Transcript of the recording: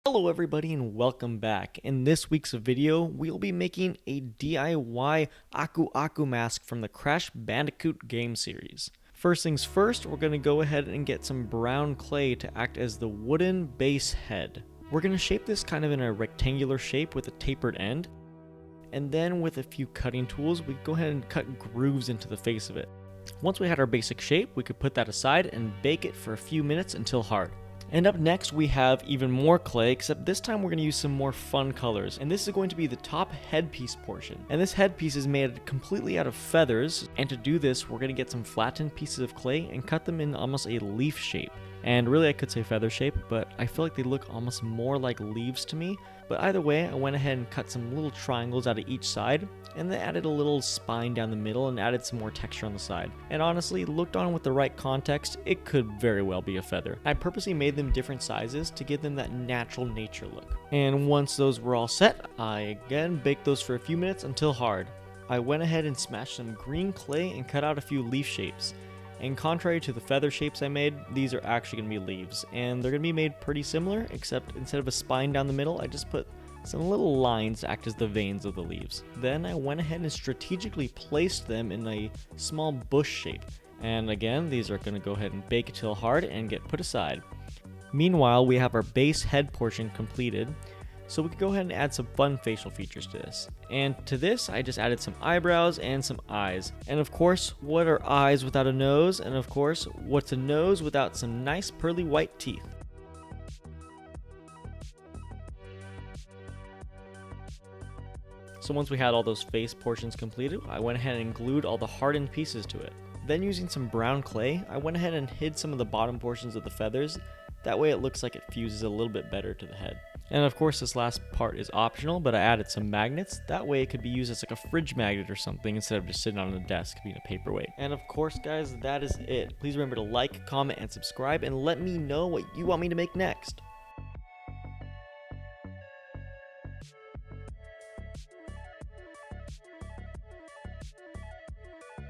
Hello everybody and welcome back. In this week's video, we'll be making a DIY Aku Aku mask from the Crash Bandicoot game series. First things first, we're going to go ahead and get some brown clay to act as the wooden base head. We're going to shape this kind of in a rectangular shape with a tapered end, and then with a few cutting tools, we go ahead and cut grooves into the face of it. Once we had our basic shape, we could put that aside and bake it for a few minutes until hard. And up next we have even more clay, except this time we're going to use some more fun colors. And this is going to be the top headpiece portion. And this headpiece is made completely out of feathers. And to do this, we're going to get some flattened pieces of clay and cut them in almost a leaf shape. And really I could say feather shape, but I feel like they look almost more like leaves to me. But either way, I went ahead and cut some little triangles out of each side, and then added a little spine down the middle and added some more texture on the side. And honestly, looked on with the right context, it could very well be a feather. I purposely made them different sizes to give them that natural nature look. And once those were all set, I again baked those for a few minutes until hard. I went ahead and smashed some green clay and cut out a few leaf shapes. And contrary to the feather shapes I made, these are actually going to be leaves. And they're going to be made pretty similar, except instead of a spine down the middle, I just put some little lines to act as the veins of the leaves. Then I went ahead and strategically placed them in a small bush shape. And again, these are going to go ahead and bake until hard and get put aside. Meanwhile, we have our base head portion completed. So we could go ahead and add some fun facial features to this. And to this, I just added some eyebrows and some eyes. And of course, what are eyes without a nose? And of course, what's a nose without some nice pearly white teeth? So once we had all those face portions completed, I went ahead and glued all the hardened pieces to it. Then using some brown clay, I went ahead and hid some of the bottom portions of the feathers. That way it looks like it fuses a little bit better to the head. And of course this last part is optional, but I added some magnets. That way it could be used as like a fridge magnet or something instead of just sitting on a desk being a paperweight. And of course guys, that is it. Please remember to like, comment, and subscribe, and let me know what you want me to make next.